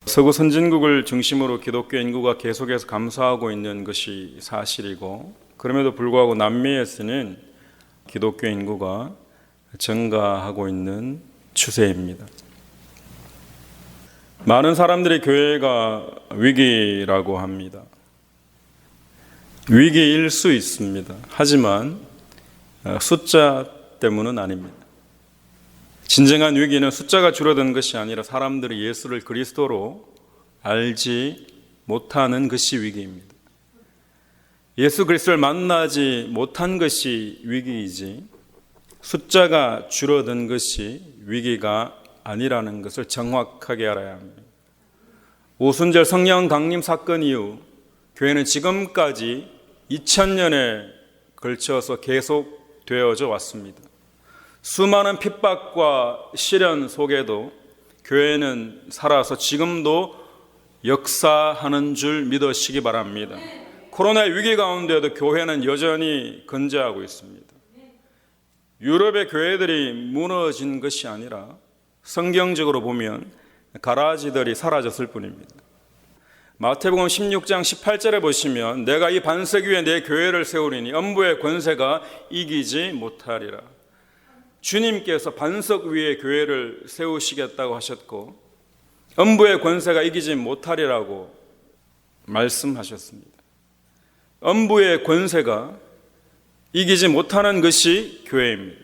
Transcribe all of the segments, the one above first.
서구 선진국을 중심으로 기독교 인구가 계속해서 감소하고 있는 것이 사실이고, 그럼에도 불구하고 남미에서는 기독교 인구가 증가하고 있는 추세입니다. 많은 사람들이 교회가 위기라고 합니다. 위기일 수 있습니다. 하지만 숫자 때문은 아닙니다. 진정한 위기는 숫자가 줄어든 것이 아니라 사람들이 예수를 그리스도로 알지 못하는 것이 위기입니다. 예수 그리스도를 만나지 못한 것이 위기이지 숫자가 줄어든 것이 위기가 아니라는 것을 정확하게 알아야 합니다. 오순절 성령 강림 사건 이후 교회는 지금까지 2000년에 걸쳐서 계속 되어져 왔습니다. 수많은 핍박과 시련 속에도 교회는 살아서 지금도 역사하는 줄 믿으시기 바랍니다. 코로나의 위기 가운데도 교회는 여전히 건재하고 있습니다. 유럽의 교회들이 무너진 것이 아니라 성경적으로 보면 가라지들이 사라졌을 뿐입니다. 마태복음 16장 18절에 보시면 내가 이 반석 위에 내 교회를 세우리니 엄부의 권세가 이기지 못하리라. 주님께서 반석 위에 교회를 세우시겠다고 하셨고 엄부의 권세가 이기지 못하리라고 말씀하셨습니다. 엄부의 권세가 이기지 못하는 것이 교회입니다.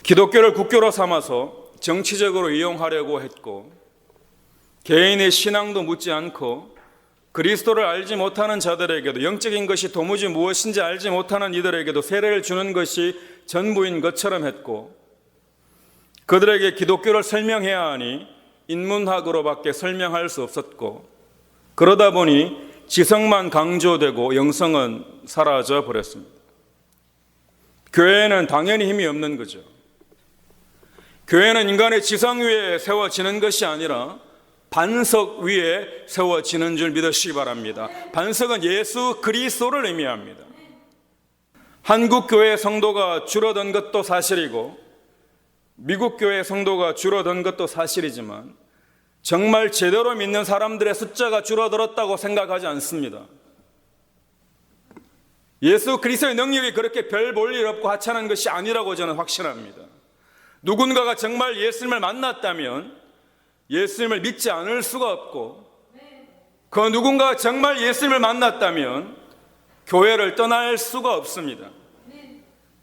기독교를 국교로 삼아서 정치적으로 이용하려고 했고 개인의 신앙도 묻지 않고 그리스도를 알지 못하는 자들에게도 영적인 것이 도무지 무엇인지 알지 못하는 이들에게도 세례를 주는 것이 전부인 것처럼 했고 그들에게 기독교를 설명해야 하니 인문학으로밖에 설명할 수 없었고 그러다 보니 지성만 강조되고 영성은 사라져 버렸습니다. 교회는 당연히 힘이 없는 거죠. 교회는 인간의 지성 위에 세워지는 것이 아니라 반석 위에 세워지는 줄 믿으시기 바랍니다. 반석은 예수 그리스도를 의미합니다. 한국 교회 성도가 줄어든 것도 사실이고 미국 교회 성도가 줄어든 것도 사실이지만 정말 제대로 믿는 사람들의 숫자가 줄어들었다고 생각하지 않습니다. 예수 그리스도의 능력이 그렇게 별 볼 일 없고 하찮은 것이 아니라고 저는 확신합니다. 누군가가 정말 예수님을 만났다면 예수님을 믿지 않을 수가 없고 그 누군가가 정말 예수님을 만났다면 교회를 떠날 수가 없습니다.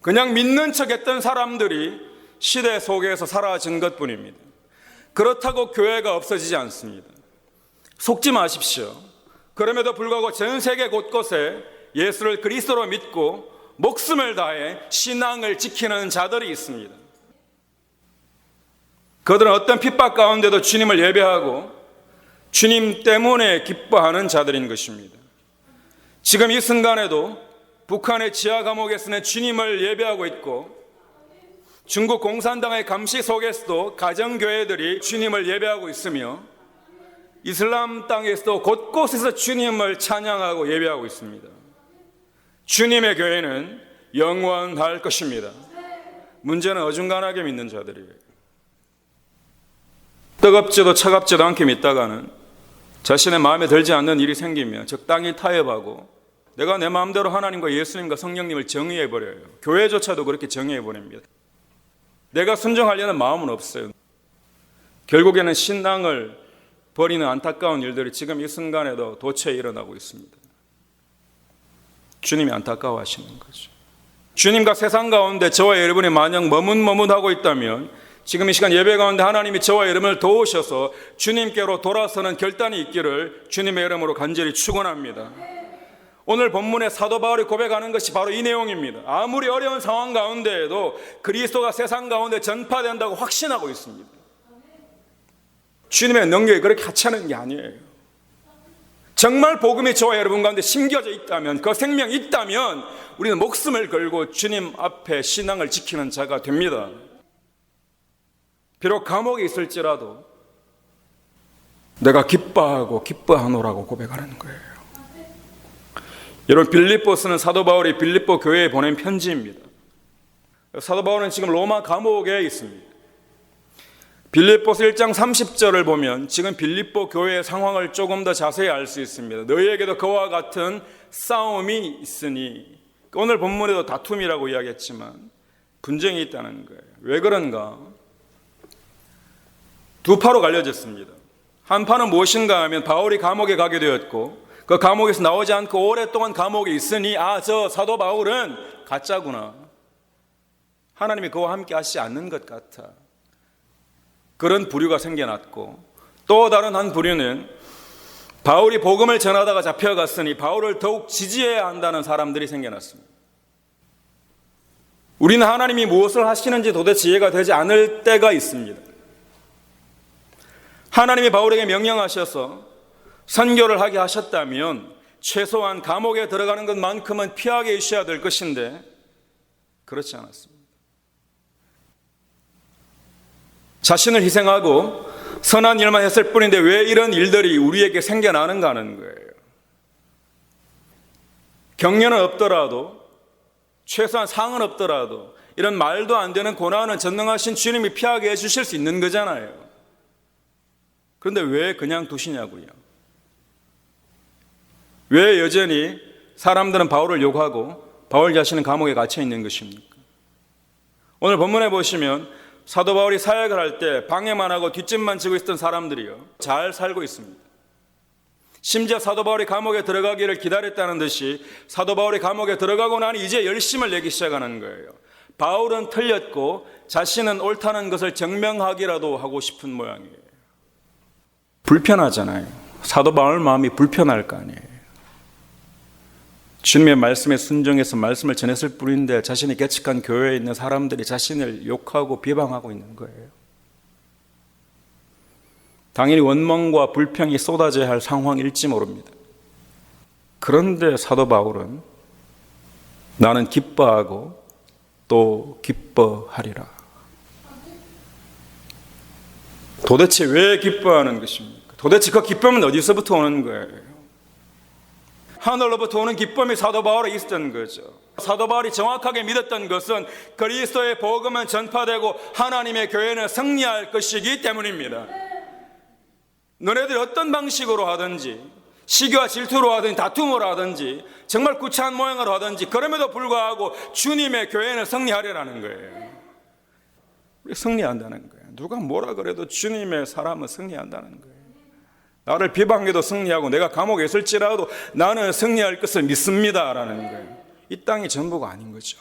그냥 믿는 척했던 사람들이 시대 속에서 사라진 것뿐입니다. 그렇다고 교회가 없어지지 않습니다. 속지 마십시오. 그럼에도 불구하고 전 세계 곳곳에 예수를 그리스도로 믿고 목숨을 다해 신앙을 지키는 자들이 있습니다. 그들은 어떤 핍박 가운데도 주님을 예배하고 주님 때문에 기뻐하는 자들인 것입니다. 지금 이 순간에도 북한의 지하 감옥에서는 주님을 예배하고 있고 중국 공산당의 감시 속에서도 가정교회들이 주님을 예배하고 있으며 이슬람 땅에서도 곳곳에서 주님을 찬양하고 예배하고 있습니다. 주님의 교회는 영원할 것입니다. 문제는 어중간하게 믿는 자들이에요. 뜨겁지도 차갑지도 않게 믿다가는 자신의 마음에 들지 않는 일이 생기면 적당히 타협하고 내가 내 마음대로 하나님과 예수님과 성령님을 정의해버려요. 교회조차도 그렇게 정의해버립니다. 내가 순종하려는 마음은 없어요. 결국에는 신앙을 버리는 안타까운 일들이 지금 이 순간에도 도처에 일어나고 있습니다. 주님이 안타까워하시는 거죠. 주님과 세상 가운데 저와 여러분이 만약 머뭇머뭇하고 있다면 지금 이 시간 예배 가운데 하나님이 저와 여러분을 도우셔서 주님께로 돌아서는 결단이 있기를 주님의 이름으로 간절히 축원합니다. 오늘 본문의 사도 바울이 고백하는 것이 바로 이 내용입니다. 아무리 어려운 상황 가운데에도 그리스도가 세상 가운데 전파된다고 확신하고 있습니다. 주님의 능력이 그렇게 하찮은 게 아니에요. 정말 복음이 저와 여러분 가운데 심겨져 있다면, 그 생명이 있다면 우리는 목숨을 걸고 주님 앞에 신앙을 지키는 자가 됩니다. 비록 감옥에 있을지라도 내가 기뻐하고 기뻐하노라고 고백하는 거예요. 여러분, 빌립보서는 사도 바울이 빌립보 교회에 보낸 편지입니다. 사도 바울은 지금 로마 감옥에 있습니다. 빌립보서 1장 30절을 보면 지금 빌립보 교회의 상황을 조금 더 자세히 알 수 있습니다. 너희에게도 그와 같은 싸움이 있으니, 오늘 본문에도 다툼이라고 이야기했지만 분쟁이 있다는 거예요. 왜 그런가? 두 파로 갈려졌습니다. 한 파는 무엇인가 하면 바울이 감옥에 가게 되었고, 그 감옥에서 나오지 않고 오랫동안 감옥에 있으니 저 사도 바울은 가짜구나, 하나님이 그와 함께 하시지 않는 것 같아, 그런 부류가 생겨났고, 또 다른 한 부류는 바울이 복음을 전하다가 잡혀갔으니 바울을 더욱 지지해야 한다는 사람들이 생겨났습니다. 우리는 하나님이 무엇을 하시는지 도대체 이해가 되지 않을 때가 있습니다. 하나님이 바울에게 명령하셔서 선교를 하게 하셨다면 최소한 감옥에 들어가는 것만큼은 피하게 해주셔야 될 것인데 그렇지 않았습니다. 자신을 희생하고 선한 일만 했을 뿐인데 왜 이런 일들이 우리에게 생겨나는가 하는 거예요. 경련은 없더라도, 최소한 상은 없더라도 이런 말도 안 되는 고난은 전능하신 주님이 피하게 해주실 수 있는 거잖아요. 그런데 왜 그냥 두시냐고요. 왜 여전히 사람들은 바울을 욕하고 바울 자신은 감옥에 갇혀 있는 것입니까? 오늘 본문에 보시면 사도 바울이 사역을 할 때 방해만 하고 뒷짐만 지고 있었던 사람들이요, 잘 살고 있습니다. 심지어 사도 바울이 감옥에 들어가기를 기다렸다는 듯이 사도 바울이 감옥에 들어가고 나니 이제 열심을 내기 시작하는 거예요. 바울은 틀렸고 자신은 옳다는 것을 증명하기라도 하고 싶은 모양이에요. 불편하잖아요. 사도 바울 마음이 불편할 거 아니에요. 주님의 말씀에 순종해서 말씀을 전했을 뿐인데 자신이 개척한 교회에 있는 사람들이 자신을 욕하고 비방하고 있는 거예요. 당연히 원망과 불평이 쏟아져야 할 상황일지 모릅니다. 그런데 사도 바울은 나는 기뻐하고 또 기뻐하리라. 도대체 왜 기뻐하는 것입니까? 도대체 그 기쁨은 어디서부터 오는 거예요? 하늘로부터 오는 기쁨이 사도 바울에 있었던 거죠. 사도 바울이 정확하게 믿었던 것은 그리스도의 복음은 전파되고 하나님의 교회는 승리할 것이기 때문입니다. 너네들이 어떤 방식으로 하든지, 시기와 질투로 하든지 다툼으로 하든지 정말 구차한 모양으로 하든지 그럼에도 불구하고 주님의 교회는 승리하리라는 거예요. 승리한다는 거예요. 누가 뭐라 그래도 주님의 사람은 승리한다는 거예요. 나를 비방해도 승리하고 내가 감옥에 있을지라도 나는 승리할 것을 믿습니다라는 거예요. 이 땅이 전부가 아닌 거죠.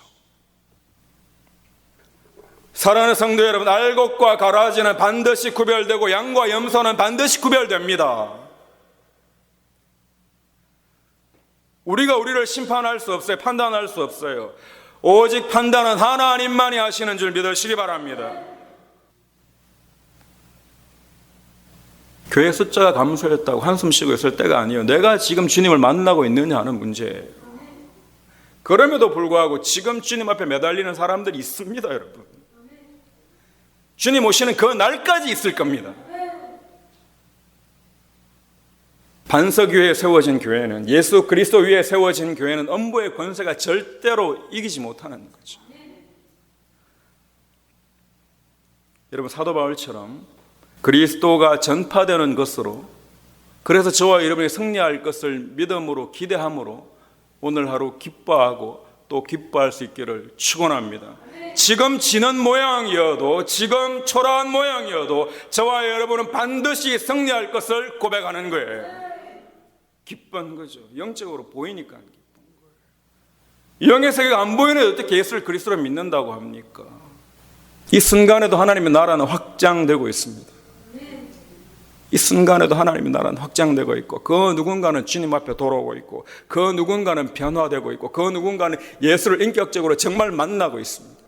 사랑하는 성도 여러분, 알곡과 가라지는 반드시 구별되고 양과 염소는 반드시 구별됩니다. 우리가 우리를 심판할 수 없어요. 판단할 수 없어요. 오직 판단은 하나님만이 하시는 줄 믿으시기 바랍니다. 교회 숫자가 감소했다고 한숨 쉬고 있을 때가 아니에요. 내가 지금 주님을 만나고 있느냐 하는 문제예요. 그럼에도 불구하고 지금 주님 앞에 매달리는 사람들이 있습니다, 여러분. 주님 오시는 그 날까지 있을 겁니다. 반석 위에 세워진 교회는, 예수 그리스도 위에 세워진 교회는 음부의 권세가 절대로 이기지 못하는 거죠. 여러분, 사도 바울처럼 그리스도가 전파되는 것으로, 그래서 저와 여러분이 승리할 것을 믿음으로 기대함으로 오늘 하루 기뻐하고 또 기뻐할 수 있기를 축원합니다. 지금 지는 모양이어도, 지금 초라한 모양이어도 저와 여러분은 반드시 승리할 것을 고백하는 거예요. 기쁜 거죠. 영적으로 보이니까 기쁜 거예요. 영의 세계가 안 보이는데 어떻게 예수를 그리스도로 믿는다고 합니까? 이 순간에도 하나님의 나라는 확장되고 있습니다. 이 순간에도 하나님의 나라는 확장되고 있고, 그 누군가는 주님 앞에 돌아오고 있고, 그 누군가는 변화되고 있고, 그 누군가는 예수를 인격적으로 정말 만나고 있습니다.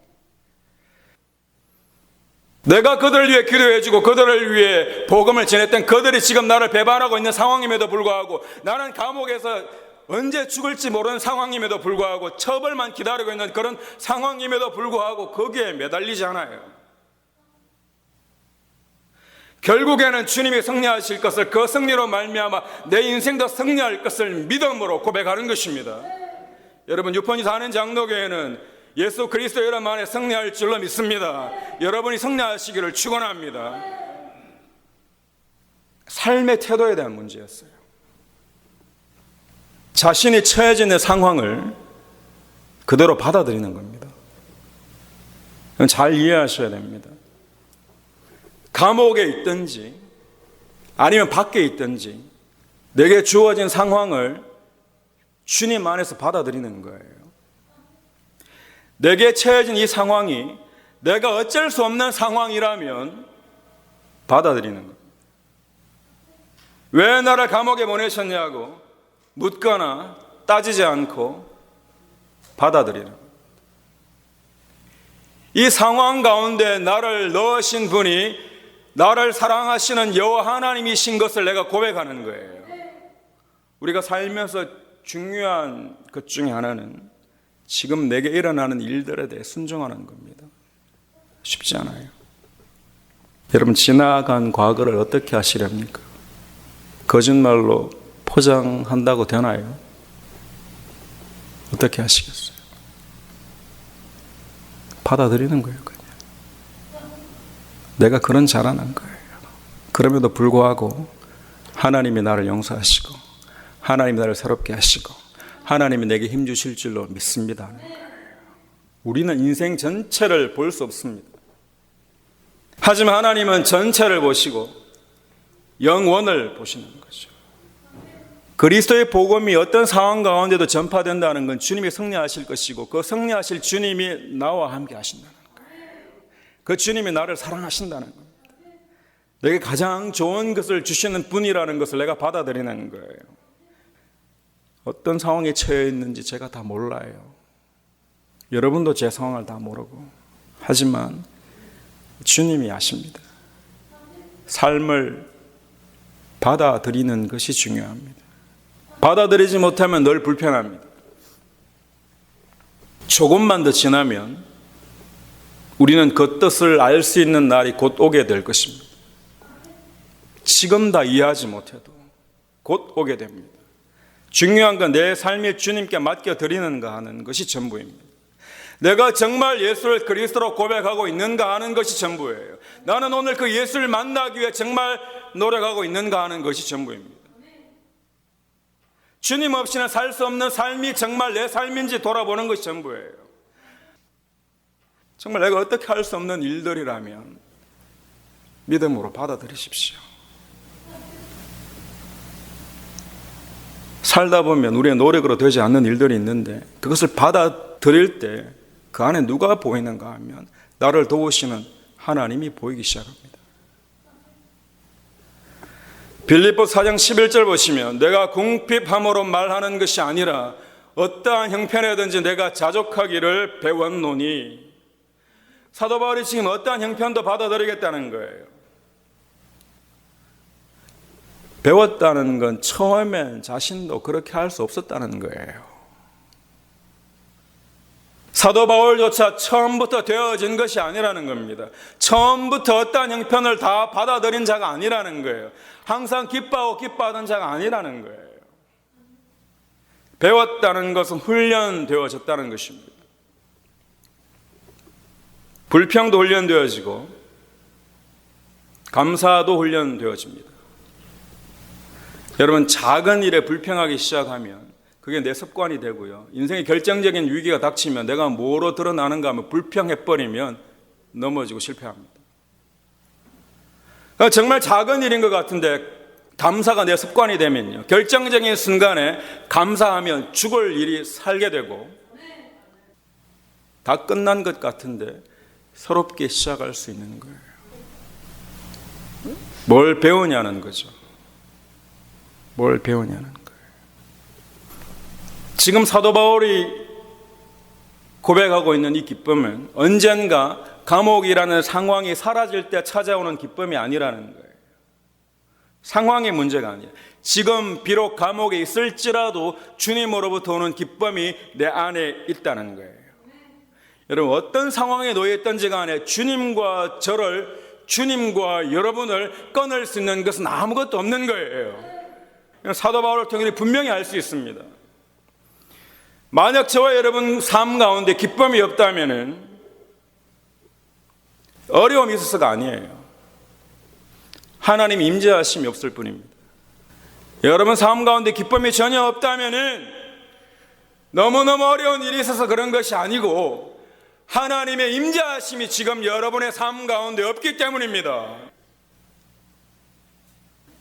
내가 그들을 위해 기도해주고 그들을 위해 복음을 전했던 그들이 지금 나를 배반하고 있는 상황임에도 불구하고, 나는 감옥에서 언제 죽을지 모르는 상황임에도 불구하고, 처벌만 기다리고 있는 그런 상황임에도 불구하고 거기에 매달리지 않아요. 결국에는 주님이 승리하실 것을, 그 승리로 말미암아 내 인생도 승리할 것을 믿음으로 고백하는 것입니다. 여러분, 유폰이 사는 장로교회는 예수 그리스도 이름 안에 승리할 줄로 믿습니다. 여러분이 승리하시기를 축원합니다. 삶의 태도에 대한 문제였어요. 자신이 처해진 상황을 그대로 받아들이는 겁니다. 잘 이해하셔야 됩니다. 감옥에 있든지 아니면 밖에 있든지 내게 주어진 상황을 주님 안에서 받아들이는 거예요. 내게 처해진 이 상황이 내가 어쩔 수 없는 상황이라면 받아들이는 겁니다. 왜 나를 감옥에 보내셨냐고 묻거나 따지지 않고 받아들이는 겁니다. 이 상황 가운데 나를 넣으신 분이 나를 사랑하시는 여호와 하나님이신 것을 내가 고백하는 거예요. 우리가 살면서 중요한 것 중에 하나는 지금 내게 일어나는 일들에 대해 순종하는 겁니다. 쉽지 않아요. 여러분, 지나간 과거를 어떻게 하시렵니까? 거짓말로 포장한다고 되나요? 어떻게 하시겠어요? 받아들이는 거예요, 그냥. 내가 그런 자라난 거예요. 그럼에도 불구하고 하나님이 나를 용서하시고 하나님이 나를 새롭게 하시고 하나님이 내게 힘 주실 줄로 믿습니다. 우리는 인생 전체를 볼 수 없습니다. 하지만 하나님은 전체를 보시고 영원을 보시는 거죠. 그리스도의 복음이 어떤 상황 가운데도 전파된다는 건 주님이 승리하실 것이고 그 승리하실 주님이 나와 함께 하신다는 거예요. 그 주님이 나를 사랑하신다는 겁니다. 내게 가장 좋은 것을 주시는 분이라는 것을 내가 받아들이는 거예요. 어떤 상황에 처해 있는지 제가 다 몰라요. 여러분도 제 상황을 다 모르고. 하지만 주님이 아십니다. 삶을 받아들이는 것이 중요합니다. 받아들이지 못하면 늘 불편합니다. 조금만 더 지나면 우리는 그 뜻을 알 수 있는 날이 곧 오게 될 것입니다. 지금 다 이해하지 못해도 곧 오게 됩니다. 중요한 건 내 삶을 주님께 맡겨드리는가 하는 것이 전부입니다. 내가 정말 예수를 그리스도로 고백하고 있는가 하는 것이 전부예요. 나는 오늘 그 예수를 만나기 위해 정말 노력하고 있는가 하는 것이 전부입니다. 주님 없이는 살 수 없는 삶이 정말 내 삶인지 돌아보는 것이 전부예요. 정말 내가 어떻게 할 수 없는 일들이라면 믿음으로 받아들이십시오. 살다 보면 우리의 노력으로 되지 않는 일들이 있는데 그것을 받아들일 때 그 안에 누가 보이는가 하면 나를 도우시는 하나님이 보이기 시작합니다. 빌립보서 4장 11절 보시면 내가 궁핍함으로 말하는 것이 아니라 어떠한 형편이든지 내가 자족하기를 배웠노니. 사도 바울이 지금 어떠한 형편도 받아들이겠다는 거예요. 배웠다는 건 처음엔 자신도 그렇게 할 수 없었다는 거예요. 사도 바울조차 처음부터 되어진 것이 아니라는 겁니다. 처음부터 어떠한 형편을 다 받아들인 자가 아니라는 거예요. 항상 기뻐하고 기뻐하던 자가 아니라는 거예요. 배웠다는 것은 훈련되어졌다는 것입니다. 불평도 훈련되어지고 감사도 훈련되어집니다. 여러분, 작은 일에 불평하기 시작하면 그게 내 습관이 되고요. 인생의 결정적인 위기가 닥치면 내가 뭐로 드러나는가 하면 불평해버리면 넘어지고 실패합니다. 그러니까 정말 작은 일인 것 같은데 감사가 내 습관이 되면요. 결정적인 순간에 감사하면 죽을 일이 살게 되고 다 끝난 것 같은데 새롭게 시작할 수 있는 거예요. 뭘 배우냐는 거죠. 뭘 배우냐는 거예요. 지금 사도 바울이 고백하고 있는 이 기쁨은 언젠가 감옥이라는 상황이 사라질 때 찾아오는 기쁨이 아니라는 거예요. 상황의 문제가 아니에요. 지금 비록 감옥에 있을지라도 주님으로부터 오는 기쁨이 내 안에 있다는 거예요. 여러분, 어떤 상황에 놓여 있든지 간에 주님과 여러분을 끊을 수 있는 것은 아무것도 없는 거예요. 사도 바울을 통해 분명히 알 수 있습니다. 만약 저와 여러분 삶 가운데 기쁨이 없다면 어려움이 있어서가 아니에요. 하나님 임재하심이 없을 뿐입니다. 여러분 삶 가운데 기쁨이 전혀 없다면 너무너무 어려운 일이 있어서 그런 것이 아니고 하나님의 임재하심이 지금 여러분의 삶 가운데 없기 때문입니다.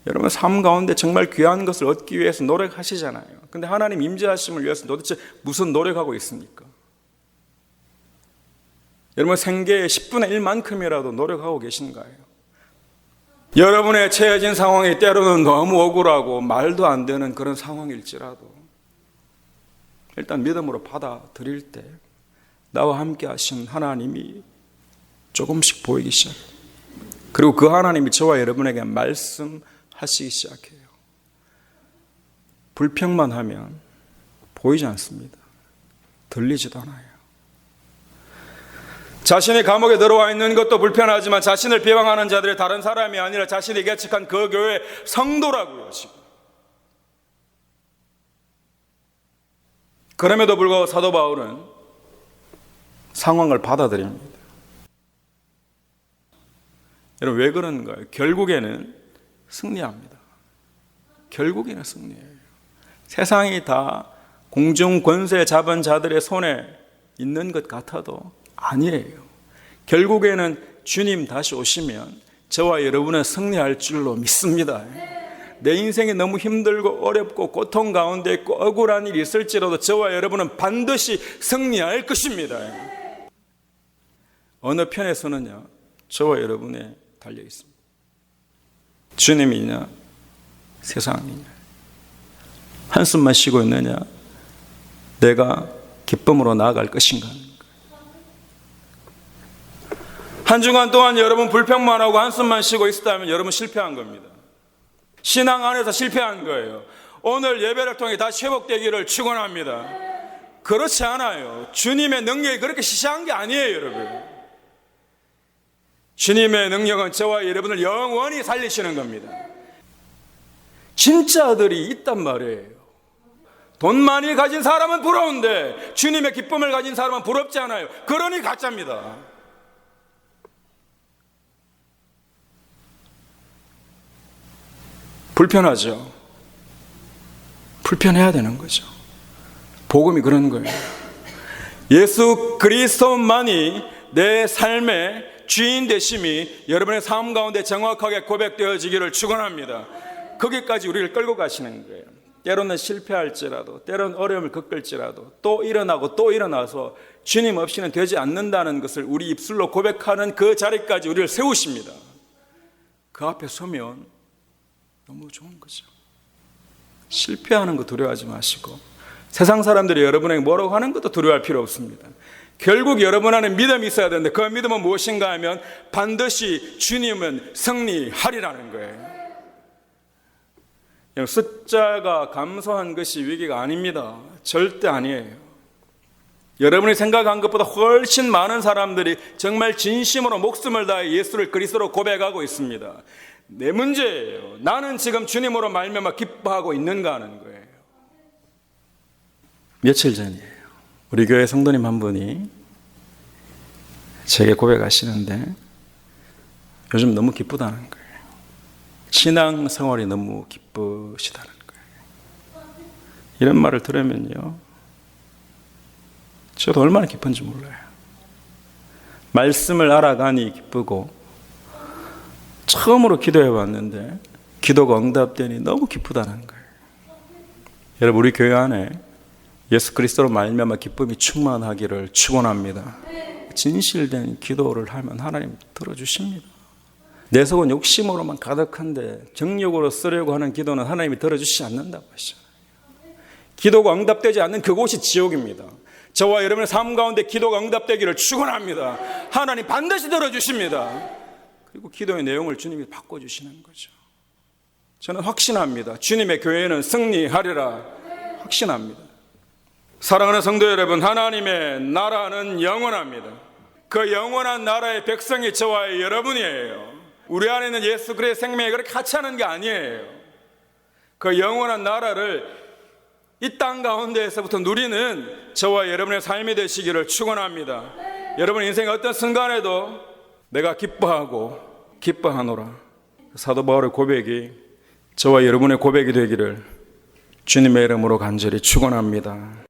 여러분 삶 가운데 정말 귀한 것을 얻기 위해서 노력하시잖아요. 근데 하나님 임재하심을 위해서 도대체 무슨 노력하고 있습니까? 여러분 생계의 10분의 1만큼이라도 노력하고 계신가요? 여러분의 처해진 상황이 때로는 너무 억울하고 말도 안 되는 그런 상황일지라도 일단 믿음으로 받아들일 때 나와 함께 하신 하나님이 조금씩 보이기 시작해요. 그리고 그 하나님이 저와 여러분에게 말씀하시기 시작해요. 불평만 하면 보이지 않습니다. 들리지도 않아요. 자신이 감옥에 들어와 있는 것도 불편하지만 자신을 비방하는 자들이 다른 사람이 아니라 자신이 개척한 그 교회 성도라고요, 지금. 그럼에도 불구하고 사도 바울은 상황을 받아들입니다. 여러분 왜 그런가요? 결국에는 승리합니다. 결국에는 승리해요. 세상이 다 공중 권세 잡은 자들의 손에 있는 것 같아도 아니에요. 결국에는 주님 다시 오시면 저와 여러분은 승리할 줄로 믿습니다. 내 인생이 너무 힘들고 어렵고 고통 가운데 있고 억울한 일이 있을지라도 저와 여러분은 반드시 승리할 것입니다. 어느 편에서는요, 저와 여러분에 달려 있습니다. 주님이냐 세상이냐, 한숨만 쉬고 있느냐 내가 기쁨으로 나아갈 것인가. 한 주간 동안 여러분 불평만 하고 한숨만 쉬고 있었다면 여러분 실패한 겁니다. 신앙 안에서 실패한 거예요. 오늘 예배를 통해 다시 회복되기를 축원합니다. 그렇지 않아요. 주님의 능력이 그렇게 시시한 게 아니에요, 여러분. 주님의 능력은 저와 여러분을 영원히 살리시는 겁니다. 진짜들이 있단 말이에요. 돈 많이 가진 사람은 부러운데 주님의 기쁨을 가진 사람은 부럽지 않아요. 그러니 가짜입니다. 불편하죠. 불편해야 되는 거죠. 복음이 그런 거예요. 예수 그리스도만이 내 삶의 주인 되심이 여러분의 삶 가운데 정확하게 고백되어지기를 축원합니다. 거기까지 우리를 끌고 가시는 거예요. 때로는 실패할지라도, 때로는 어려움을 겪을지라도 또 일어나고 또 일어나서 주님 없이는 되지 않는다는 것을 우리 입술로 고백하는 그 자리까지 우리를 세우십니다. 그 앞에 서면 너무 좋은 거죠. 실패하는 거 두려워하지 마시고 세상 사람들이 여러분에게 뭐라고 하는 것도 두려워할 필요 없습니다. 결국 여러분 안에 믿음이 있어야 되는데 그 믿음은 무엇인가 하면 반드시 주님은 승리하리라는 거예요. 숫자가 감소한 것이 위기가 아닙니다. 절대 아니에요. 여러분이 생각한 것보다 훨씬 많은 사람들이 정말 진심으로 목숨을 다해 예수를 그리스도로 고백하고 있습니다. 내 문제예요. 나는 지금 주님으로 말미암아 기뻐하고 있는가 하는 거예요. 며칠 전이에요. 우리 교회 성도님 한 분이 제게 고백하시는데 요즘 너무 기쁘다는 거예요. 신앙 생활이 너무 기쁘시다는 거예요. 이런 말을 들으면요, 저도 얼마나 기쁜지 몰라요. 말씀을 알아가니 기쁘고 처음으로 기도해 봤는데 기도가 응답되니 너무 기쁘다는 거예요. 여러분 우리 교회 안에 예수 그리스도로 말미암아 기쁨이 충만하기를 축원합니다. 진실된 기도를 하면 하나님 들어주십니다. 내 속은 욕심으로만 가득한데 정욕으로 쓰려고 하는 기도는 하나님이 들어주시지 않는다고 하시잖아요. 기도가 응답되지 않는 그곳이 지옥입니다. 저와 여러분의 삶 가운데 기도가 응답되기를 축원합니다. 하나님 반드시 들어주십니다. 그리고 기도의 내용을 주님이 바꿔주시는 거죠. 저는 확신합니다. 주님의 교회는 승리하리라 확신합니다. 사랑하는 성도 여러분, 하나님의 나라는 영원합니다. 그 영원한 나라의 백성이 저와 여러분이에요. 우리 안에 있는 예수 그리스도의 생명이 그렇게 하찮은 게 아니에요. 그 영원한 나라를 이 땅 가운데에서부터 누리는 저와 여러분의 삶이 되시기를 축원합니다. 여러분 인생의 어떤 순간에도 내가 기뻐하노라. 사도 바울의 고백이 저와 여러분의 고백이 되기를 주님의 이름으로 간절히 축원합니다.